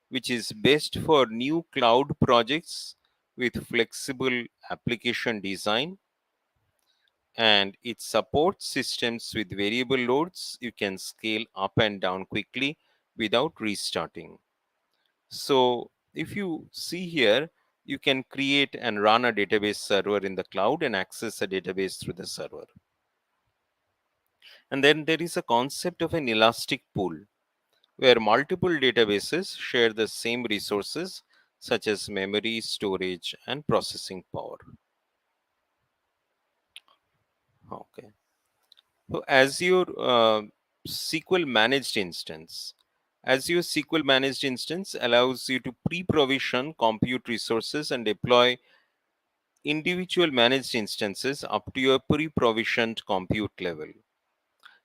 which is best for new cloud projects with flexible application design. And it supports systems with variable loads. You can scale up and down quickly without restarting. So if you see here, you can create and run a database server in the cloud and access a database through the server. And then there is a concept of an elastic pool where multiple databases share the same resources such as memory, storage, and processing power. Okay. So Azure SQL managed instance. Azure SQL managed instance allows you to pre-provision compute resources and deploy individual managed instances up to your pre-provisioned compute level.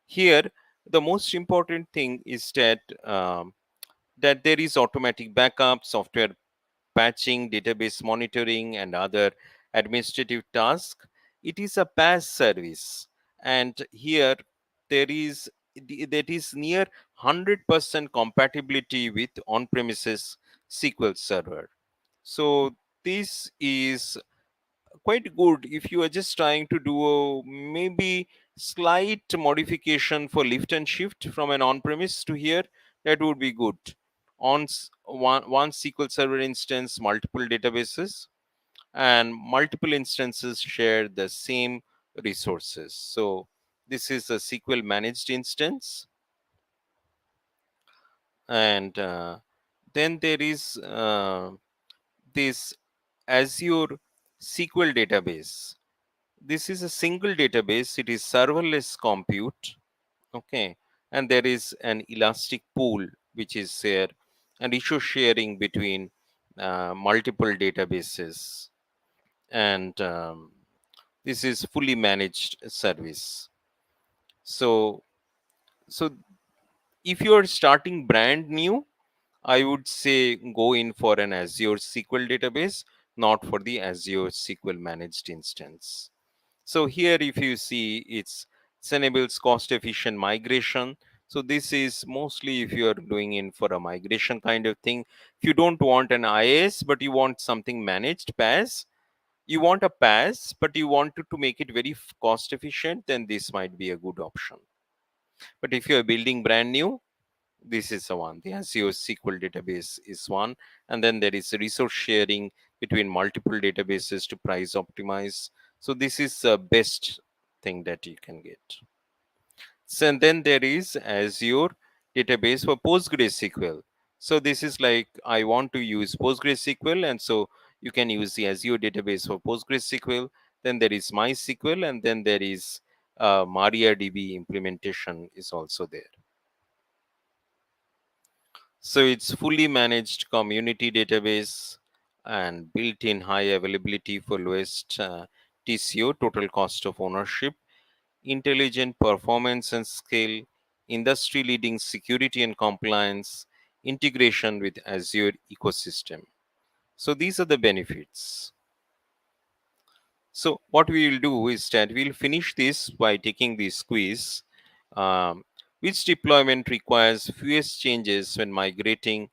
Here, the most important thing is that there is automatic backup, software patching, database monitoring, and other administrative tasks. It is a PaaS service, and here there is that is near 100% compatibility with on-premises SQL Server. So this is quite good if you are just trying to do a maybe slight modification for lift and shift from an on-premise to here. That would be good. One SQL Server instance, multiple databases, and multiple instances share the same resources. So this is a SQL managed instance, and then there is this Azure SQL database. This is a single database. It is serverless compute. Okay, and there is an elastic pool which is there, and issue sharing between multiple databases, and this is fully managed service. So, so if you are starting brand new, I would say go in for an Azure SQL database, not for the Azure SQL managed instance. So here, if you see, it enables cost efficient migration. So this is mostly if you are doing in for a migration kind of thing. If you don't want an IaaS, but you want something managed PaaS, you want a PaaS, but you want to make it very cost efficient, then this might be a good option. But if you are building brand new, this is the one. The Azure SQL database is one, and then there is resource sharing between multiple databases to price optimize. So this is the best thing that you can get. So, and then there is Azure database for PostgreSQL. So this is like I want to use PostgreSQL, and so you can use the Azure database for PostgreSQL. Then there is MySQL, and then there is MariaDB implementation is also there. So it's fully managed community database and built-in high availability for lowest TCO, total cost of ownership, intelligent performance and scale, industry-leading security and compliance, integration with Azure ecosystem. So these are the benefits. So what we will do is that we'll finish this by taking this quiz. Um, which deployment requires fewest changes when migrating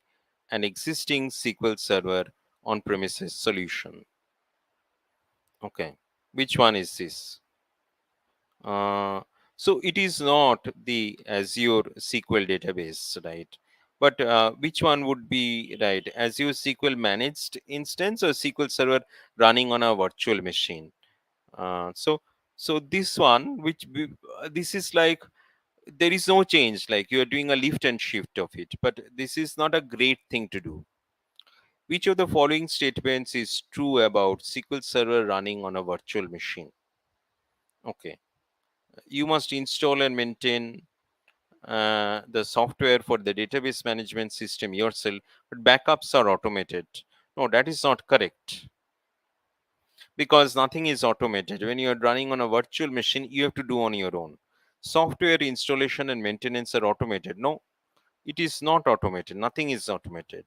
an existing SQL Server on-premises solution? Okay, which one is this? Uh, so it is not the Azure SQL database, right? But which one would be right? Azure SQL managed instance or SQL Server running on a virtual machine? So this one, this is like there is no change. Like you are doing a lift and shift of it, but this is not a great thing to do. Which of the following statements is true about SQL Server running on a virtual machine? Okay, you must install and maintain the software for the database management system yourself, but backups are automated. No, that is not correct, because nothing is automated. When you are running on a virtual machine, you have to do on your own. Software installation and maintenance are automated. No, it is not automated. Nothing is automated.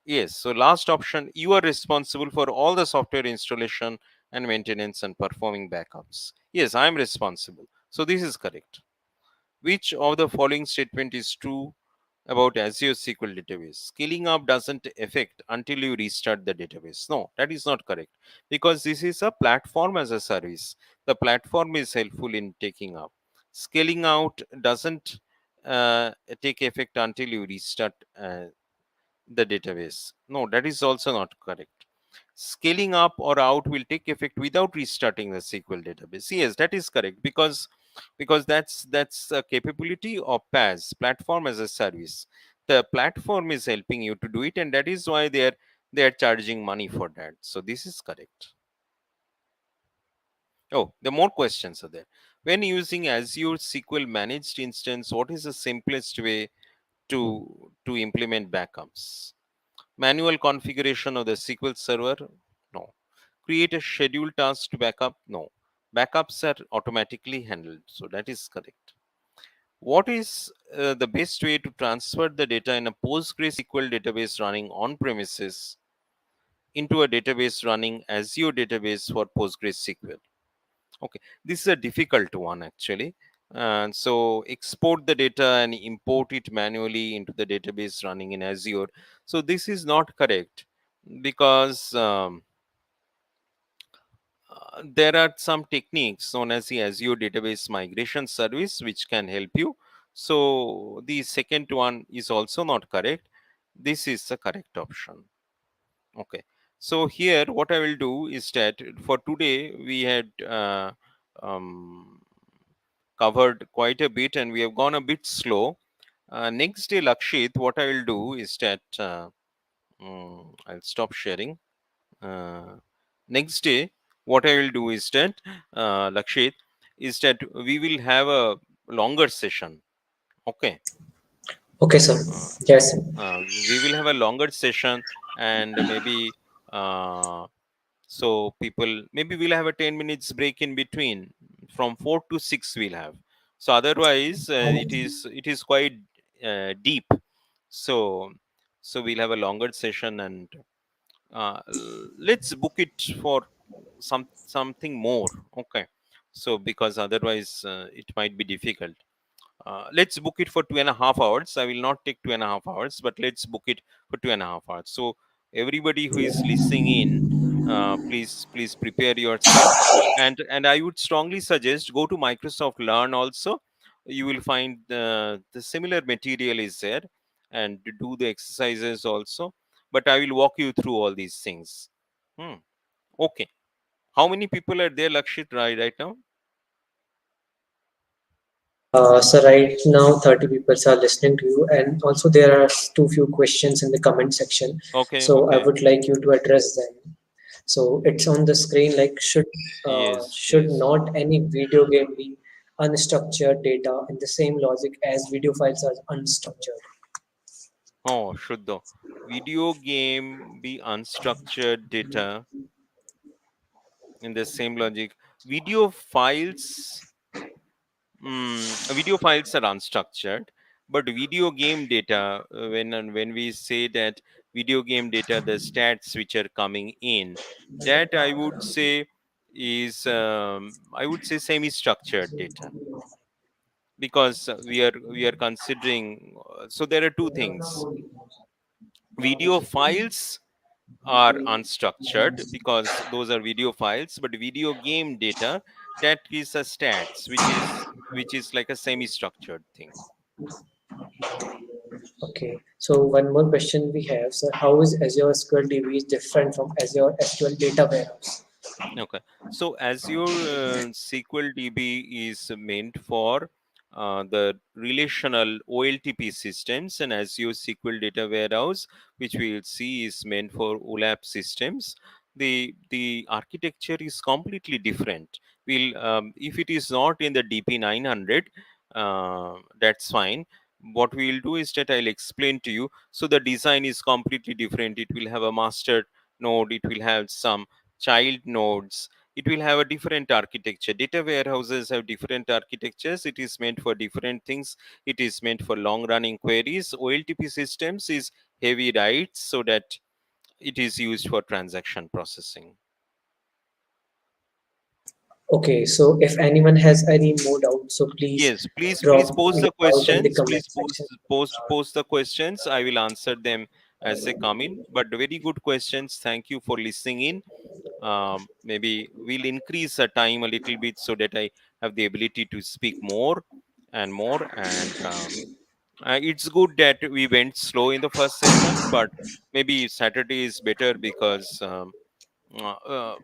Yes, so last option, you are responsible for all the software installation and maintenance and performing backups. Yes, I am responsible. So this is correct. Which of the following statement is true about Azure SQL database? Scaling up doesn't affect until you restart the database. No, that is not correct, because this is a platform as a service. The platform is helpful in taking up. Scaling out doesn't take effect until you restart the database. No, that is also not correct. Scaling up or out will take effect without restarting the SQL database. Yes, that is correct, because that's a capability of PaaS, platform as a service. The platform is helping you to do it, and that is why they are charging money for that. So this is correct. Oh, the more questions are there. When using Azure SQL managed instance, what is the simplest way to implement backups? Manual configuration of the SQL Server? No. Create a scheduled task to backup? No. Backups are automatically handled. So that is correct. What is the best way to transfer the data in a PostgreSQL database running on premises into a database running Azure database for PostgreSQL? Okay, this is a difficult one actually. And so export the data and import it manually into the database running in Azure. So this is not correct, because there are some techniques known as the Azure Database Migration Service which can help you. So the second one is also not correct. This is the correct option. Okay. So here what I will do is that for today we had um, covered quite a bit and we have gone a bit slow. Next day, Lakshit, what I will do is that I'll stop sharing. Uh, Next day, what I will do is that, Lakshit, is that we will have a longer session. Okay. Okay, sir. Uh, Yes. we will have a longer session, and maybe uh, so people, maybe we'll have a 10 minutes break in between. From 4 to 6 we'll have. So otherwise, it is quite deep. So we'll have a longer session, and let's book it for something more. Okay. So because otherwise it might be difficult. Let's book it for 2.5 hours. I will not take 2.5 hours, but let's book it for 2.5 hours. So everybody who is listening in, please prepare yourself, and I would strongly suggest go to Microsoft Learn also. You will find the similar material is there, and do the exercises also. But I will walk you through all these things. Hmm. Okay. How many people are there, Lakshit, right now? So right now, 30 people are listening to you, and also there are too few questions in the comment section. Okay, So I okay. would like you to address them. So it's on the screen. Like, Yes, should yes. not any video game be unstructured data in the same logic as video files are unstructured? Oh, should the video game be unstructured data in the same logic? Video files, video files are unstructured, but video game data, when we say that video game data, the stats which are coming in, that I would say is, I would say, semi-structured data, because we are considering. So there are two things. Video files are unstructured because those are video files, but video game data, that is a stats which is like a semi structured thing. Okay. So one more question we have. So how is Azure SQL DB is different from Azure SQL Data Warehouse? Okay. So Azure SQL DB is meant for the relational OLTP systems, and Azure SQL Data Warehouse, which we will see, is meant for OLAP systems. The architecture is completely different. We'll If it is not in the DP 900, that's fine. What we will do is that I'll explain to you. So the design is completely different. It will have a master node. It will have some child nodes. It will have a different architecture. Data warehouses have different architectures. It is meant for different things. It is meant for long running queries. OLTP systems is heavy writes, so that it is used for transaction processing. Okay, so if anyone has any more doubts, so please Yes, please drop post your the doubt in the questions. comment Please section. post the questions. I will answer them as they come in. But very good questions. Thank you for listening in. Maybe we'll increase the time a little bit so that I have the ability to speak more and more. And it's good that we went slow in the first session, but maybe Saturday is better because uh, uh,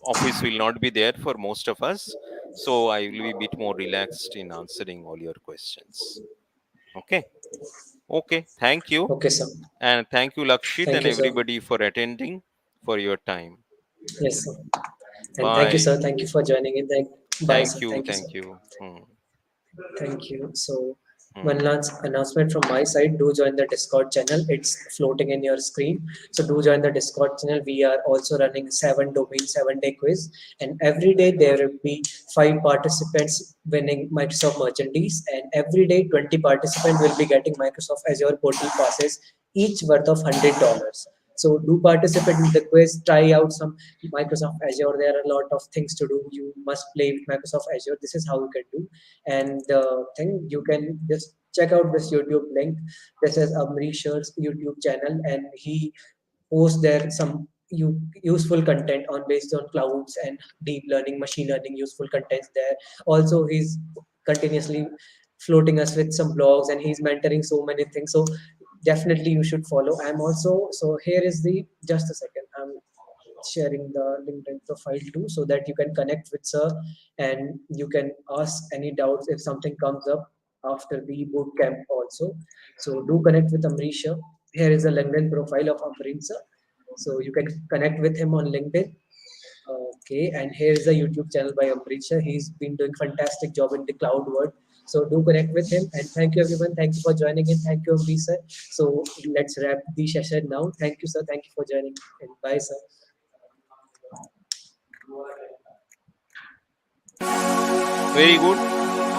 office will not be there for most of us. So I will be a bit more relaxed in answering all your questions. Okay. Okay. Thank you. Okay, sir. And thank you, Lakshit, Thank and you, sir. everybody for attending, for your time. Yes, sir. And thank you, Bye. sir. Thank you for joining in. Bye, sir. Thank you. Thank you, sir. Thank you. Thank you. So, one Hmm. last announcement from my side. Do join the Discord channel. It's floating in your screen. So, do join the Discord channel. We are also running 7-day quiz. And every day there will be 5 participants winning Microsoft merchandise. And every day 20 participants will be getting Microsoft Azure portal passes, each worth of $100. So do participate in the quiz, try out some Microsoft Azure. There are a lot of things to do. You must play with Microsoft Azure. This is how you can do. And the thing, you can just check out this YouTube link. This is Amrish's YouTube channel, and he posts there some useful content on based on clouds and deep learning, machine learning, useful contents there. Also, he's continuously floating us with some blogs, and he's mentoring so many things. So definitely you should follow. I'm also, so here is the, just a second, I'm sharing the LinkedIn profile too, so that you can connect with sir and you can ask any doubts if something comes up after the boot camp also. So do connect with Amrisha. Here is the LinkedIn profile of Amrisha. So you can connect with him on LinkedIn. Okay, and here's a YouTube channel by Amrisha. He's been doing fantastic job in the cloud world. So do connect with him. And thank you everyone. Thank you for joining in. Thank you, Amrisha. So let's wrap the session now. Thank you, sir. Thank you for joining. And bye, sir. Very good.